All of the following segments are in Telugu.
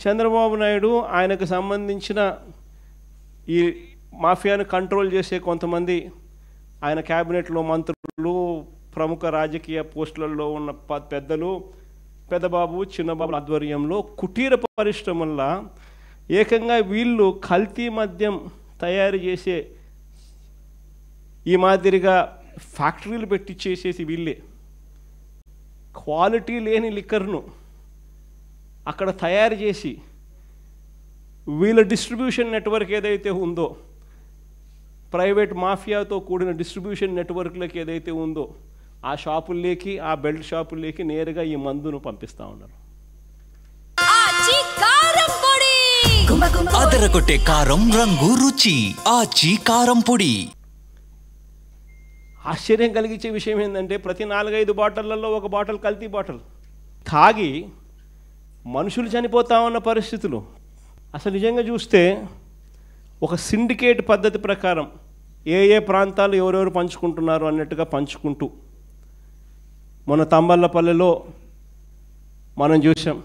చంద్రబాబు నాయుడు ఆయనకు సంబంధించిన ఈ మాఫియాను కంట్రోల్ చేసే కొంతమంది ఆయన క్యాబినెట్లో మంత్రులు, ప్రముఖ రాజకీయ పోస్టులలో ఉన్న పెద్దలు, పెద్దబాబు చిన్నబాబు ఆధ్వర్యంలో కుటీర పరిశ్రమల్లో ఏకంగా వీళ్ళు కల్తీ మద్యం తయారు చేసే ఈ మాదిరిగా ఫ్యాక్టరీలు పెట్టి చేసేసి వీళ్ళే క్వాలిటీ లేని లిక్కర్ను అక్కడ తయారు చేసి వీళ్ళ డిస్ట్రిబ్యూషన్ నెట్వర్క్ ఏదైతే ఉందో, ప్రైవేట్ మాఫియాతో కూడిన డిస్ట్రిబ్యూషన్ నెట్వర్క్లకి ఏదైతే ఉందో ఆ షాపుల్లోకి, ఆ బెల్ట్ షాపుల్లోకి నేరుగా ఈ మందును పంపిస్తూ ఉన్నారు. అదరగొట్టే కారం, రంగు, రుచి ఆచి కారం పొడి. ఆశ్చర్యం కలిగించే విషయం ఏంటంటే ప్రతి 4-5 బాటిళ్లలో ఒక బాటిల్ కల్తీ బాటిల్. తాగి మనుషులు చనిపోతా ఉన్న పరిస్థితులు. అసలు నిజంగా చూస్తే ఒక సిండికేట్ పద్ధతి ప్రకారం ఏ ప్రాంతాలు ఎవరెవరు పంచుకుంటున్నారు అన్నట్టుగా పంచుకుంటూ, మన తంబళ్ళపల్లెలో మనం చూసాం,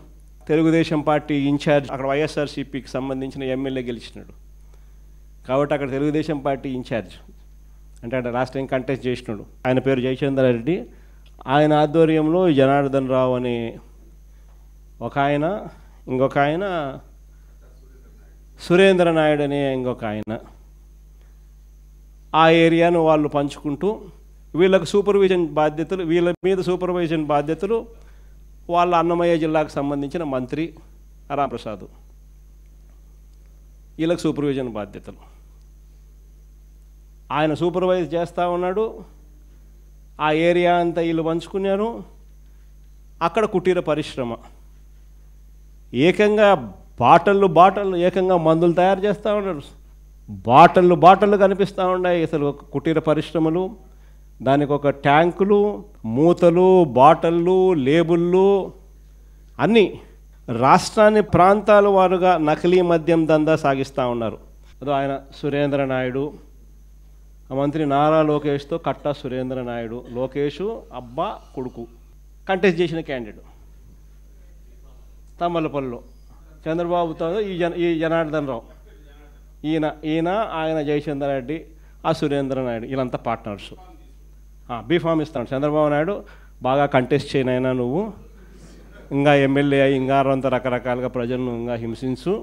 తెలుగుదేశం పార్టీ ఇన్ఛార్జ్ అక్కడ వైఎస్ఆర్సీపీకి సంబంధించిన ఎమ్మెల్యే గెలిచినాడు కాబట్టి అక్కడ తెలుగుదేశం పార్టీ ఇన్ఛార్జ్ అంటే లాస్ట్ టైం కంటెస్ట్ చేసినాడు, ఆయన పేరు జయచంద్రారెడ్డి. ఆయన ఆధ్వర్యంలో జనార్దన్ రావు అనే ఒక ఆయన, ఇంకొక ఆయన సురేంద్ర నాయుడు అనే ఇంకొక ఆయన, ఆ ఏరియాను వాళ్ళు పంచుకుంటూ వీళ్ళకు సూపర్విజన్ బాధ్యతలు, వీళ్ళ మీద సూపర్విజన్ బాధ్యతలు వాళ్ళ అన్నమయ్య జిల్లాకు సంబంధించిన మంత్రి రాంప్రసాద్, వీళ్ళకి సూపర్విజన్ బాధ్యతలు. ఆయన సూపర్వైజ్ చేస్తూ ఉన్నాడు. ఆ ఏరియా అంతా వీళ్ళు పంచుకున్నారు. అక్కడ కుటీర పరిశ్రమ ఏకంగా బాటళ్ళు ఏకంగా మందులు తయారు చేస్తూ ఉన్నారు. బాటళ్ళు కనిపిస్తూ ఉన్నాయి. అసలు కుటీర పరిశ్రమలు, దానికి ఒక ట్యాంకులు, మూతలు, బాటళ్ళు, లేబుళ్ళు అన్నీ రాష్ట్రాన్ని ప్రాంతాల వారుగా నకిలీ మద్యం దందా సాగిస్తూ ఉన్నారు. అదో ఆయన సురేంద్ర నాయుడు, మంత్రి నారా లోకేష్తో కట్టా సురేంద్ర నాయుడు, లోకేష్ అబ్బా కొడుకు కంటెస్ట్ చేసిన క్యాండిడేట్ తమ్మలపల్లిలో, చంద్రబాబుతో ఈ జనార్దన్ రావు, ఈయన ఆయన జయచంద్రారెడ్డి, ఆ సురేంద్ర నాయుడు, వీళ్ళంతా పార్ట్నర్స్. బీఫామ్ ఇస్తాడు చంద్రబాబు నాయుడు, బాగా కంటెస్ట్ చేయనైనా నువ్వు, ఇంకా ఎమ్మెల్యే అయ్యి ఇంకా అంత రకరకాలుగా ప్రజలను ఇంకా హింసించు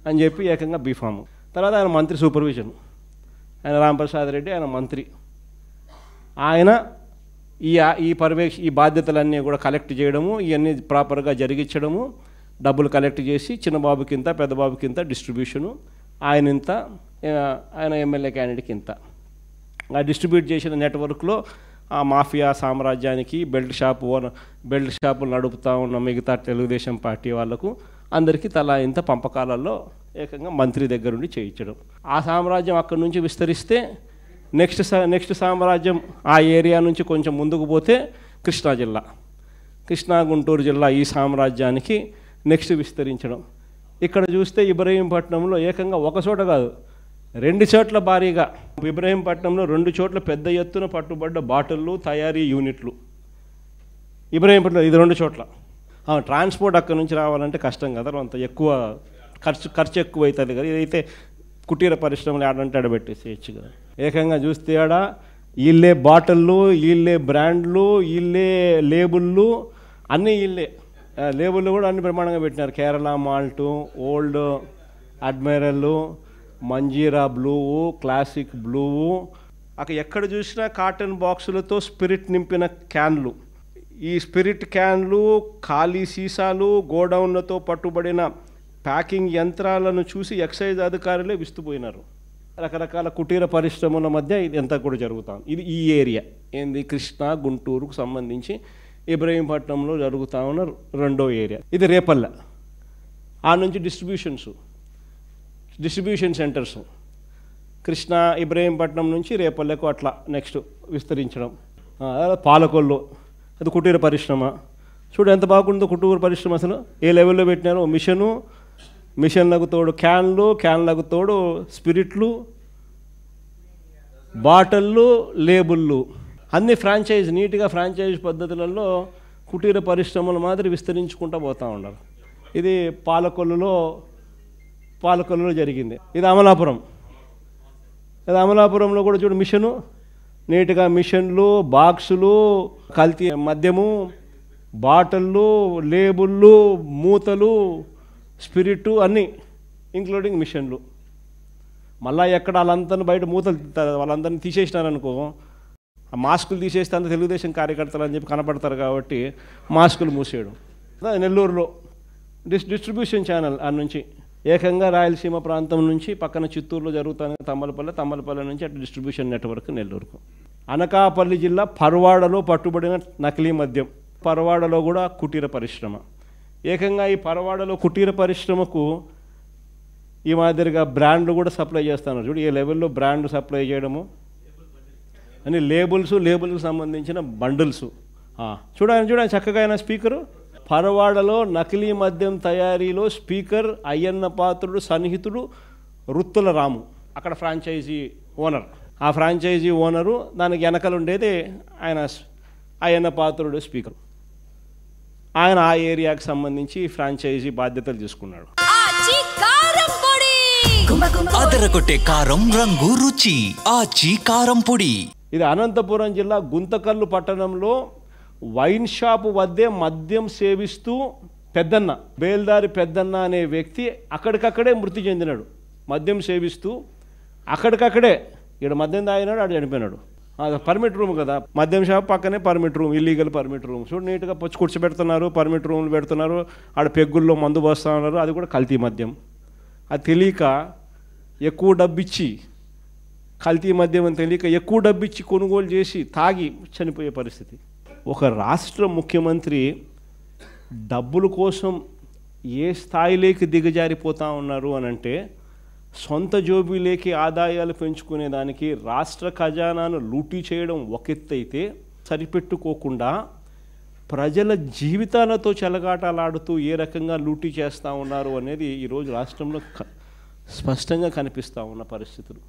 అని చెప్పి ఏకంగా బీఫాము. తర్వాత ఆయన మంత్రి సూపర్విజన్, ఆయన రాంప్రసాద్ రెడ్డి, ఆయన మంత్రి. ఆయన ఈ బాధ్యతలన్నీ కూడా కలెక్ట్ చేయడము, ఇవన్నీ ప్రాపర్గా జరిగించడము, డబ్బులు కలెక్ట్ చేసి చిన్నబాబుకింత పెద్దబాబుకింత డిస్ట్రిబ్యూషను, ఆయన ఎమ్మెల్యే క్యాండిడేట్కి ఇంత ఆ డిస్ట్రిబ్యూట్ చేసిన నెట్వర్క్లో ఆ మాఫియా సామ్రాజ్యానికి బెల్ట్ షాపులు నడుపుతూ ఉన్న మిగతా తెలుగుదేశం పార్టీ వాళ్లకు అందరికీ తలా ఇంత పంపకాలలో ఏకంగా మంత్రి దగ్గరుండి చేయించడం. ఆ సామ్రాజ్యం అక్కడి నుంచి విస్తరిస్తే నెక్స్ట్ సామ్రాజ్యం ఆ ఏరియా నుంచి కొంచెం ముందుకు పోతే కృష్ణా గుంటూరు జిల్లా ఈ సామ్రాజ్యానికి నెక్స్ట్ విస్తరించడం. ఇక్కడ చూస్తే ఇబ్రహీంపట్నంలో ఏకంగా ఒక చోట కాదు 2 చోట్ల భారీగా, ఇబ్రహీంపట్నంలో 2 చోట్ల పెద్ద ఎత్తున పట్టుబడ్డ బాటిళ్ళు, తయారీ యూనిట్లు. ఇబ్రహీంపట్నం ఇది 2 చోట్ల. ట్రాన్స్పోర్ట్ అక్కడి నుంచి రావాలంటే కష్టం కదా, అంత ఎక్కువ ఖర్చు ఎక్కువ అవుతుంది కదా. ఇదైతే కుటీర పరిశ్రమలు ఆడంటే ఆడబెట్టేసేయచ్చు కదా. ఏకంగా చూస్తే ఆడ వీళ్ళే బాటిళ్ళు, వీళ్ళే బ్రాండ్లు, వీళ్ళే లేబుళ్ళు, అన్నీ వీళ్ళే. లేబుళ్ళు కూడా అన్ని ప్రమాణంగా పెట్టినారు. Kerala malt, old admiral, Manjeera blue, classic blue, అక్కడ ఎక్కడ చూసినా కాటన్ బాక్సులతో స్పిరిట్ నింపిన క్యాన్లు. ఈ స్పిరిట్ క్యాన్లు, ఖాళీ సీసాలు, గోడౌన్లతో పట్టుబడిన ప్యాకింగ్ యంత్రాలను చూసి ఎక్సైజ్ అధికారులే విస్తుపోయినారు. రకరకాల కుటీర పరిశ్రమల మధ్య ఇది ఎంత కూడా జరుగుతాం. ఇది ఈ ఏరియా ఏంది, కృష్ణా గుంటూరుకు సంబంధించి ఇబ్రహీంపట్నంలో జరుగుతూ ఉన్న 2వ ఏరియా. ఇది రేపల్లె. ఆ నుంచి డిస్ట్రిబ్యూషన్ సెంటర్స్ కృష్ణా ఇబ్రహీంపట్నం నుంచి రేపల్లెకు అట్లా నెక్స్ట్ విస్తరించడం. పాలకొల్లు, అది కుటీర పరిశ్రమ. చూడు ఎంత బాగుందో కుటీర పరిశ్రమ. అసలు ఏ లెవెల్లో పెట్టినారో, మిషన్లకు తోడు క్యాన్లకు తోడు స్పిరిట్లు, బాటిళ్ళు, లేబుళ్ళు, అన్ని నీట్గా ఫ్రాంచైజ్ పద్ధతులలో కుటీర పరిశ్రమల మాదిరి విస్తరించుకుంటూ పోతూ ఉన్నారు. ఇది పాలకొల్లులో జరిగింది. ఇది అమలాపురం. ఇది అమలాపురంలో కూడా చూడు మిషను, నీట్గా మిషన్లు, బాక్సులు, కల్తీ మద్యము, బాటిళ్ళు, లేబుళ్ళు, మూతలు, స్పిరిట్ అన్నీ ఇంక్లూడింగ్ మిషన్లు. మళ్ళీ ఎక్కడ వాళ్ళందరినీ బయట మూతలు వాళ్ళందరినీ తీసేసినారనుకో, ఆ మాస్కులు తీసేస్తే అంత తెలుగుదేశం కార్యకర్తలు అని చెప్పి కనపడతారు కాబట్టి మాస్కులు మూసేయడం. నెల్లూరులో డిస్ట్రిబ్యూషన్ ఛానల్ ఆ నుంచి ఏకంగా రాయలసీమ ప్రాంతం నుంచి పక్కన చిత్తూరులో జరుగుతానే తమ్మలపల్లి నుంచి అటు డిస్ట్రిబ్యూషన్ నెట్వర్క్ నెల్లూరుకు. అనకాపల్లి జిల్లా పర్వాడలో పట్టుబడిన నకిలీ మద్యం. పర్వాడలో కూడా కుటీర పరిశ్రమ. ఏకంగా ఈ పర్వాడలో కుటీర పరిశ్రమకు ఈ మాదిరిగా బ్రాండ్లు కూడా సప్లై చేస్తున్నారు. చూడు ఏ లెవెల్లో బ్రాండ్ సప్లై చేయడము అని లేబుల్కి సంబంధించిన బండిల్స్. చూడండి చక్కగా అయిన స్పీకరు. పరవాడలో నకిలీ మద్యం తయారీలో స్పీకర్ అయ్యన్న పాత్రుడు సన్నిహితుడు రుత్తుల రాము, అక్కడ ఫ్రాంచైజీ ఓనర్. ఆ ఫ్రాంచైజీ ఓనరు దానికి వెనకలు ఉండేది ఆయన అయ్యన్న పాత్రుడు స్పీకర్. ఆయన ఆ ఏరియాకి సంబంధించి ఫ్రాంచైజీ బాధ్యతలు తీసుకున్నాడు. అదరగొట్టే కారం రంగు రుచి ఆచి కారం పొడి. ఇది అనంతపురం జిల్లా గుంతకల్లు పట్టణంలో వైన్ షాపు వద్దే మద్యం సేవిస్తూ పెద్దన్న, బేల్దారి పెద్దన్న అనే వ్యక్తి అక్కడికక్కడే మృతి చెందినాడు. మద్యం సేవిస్తూ అక్కడికక్కడే ఇక్కడ మద్యం తాగినాడు, ఆడు చనిపోయినాడు. అది పర్మిట్ రూమ్ కదా, మద్యం షాప్ పక్కనే permit room, illegal permit room. చూడు నీట్గా పొచ్చి కూర్చోబెడుతున్నారు, పర్మిట్ రూమ్లు పెడుతున్నారు, ఆడ పెగ్గుల్లో మందు పోస్తూ ఉన్నారు. అది కూడా కల్తీ మద్యం. అది తెలియక ఎక్కువ డబ్బిచ్చి, కల్తీ మద్యం అని తెలియక ఎక్కువ డబ్బిచ్చి కొనుగోలు చేసి తాగి చనిపోయే పరిస్థితి. ఒక రాష్ట్ర ముఖ్యమంత్రి డబ్బుల కోసం ఏ స్థాయిలోకి దిగజారిపోతూ ఉన్నారు అని అంటే, సొంత జోబీలోకి ఆదాయాలు పెంచుకునేదానికి రాష్ట్ర ఖజానాను లూటీ చేయడం ఒక ఎత్తు అయితే, సరిపెట్టుకోకుండా ప్రజల జీవితాలతో చెలగాటలాడుతూ ఏ రకంగా లూటీ చేస్తూ ఉన్నారు అనేది ఈరోజు రాష్ట్రంలో స్పష్టంగా కనిపిస్తూ ఉన్న పరిస్థితులు.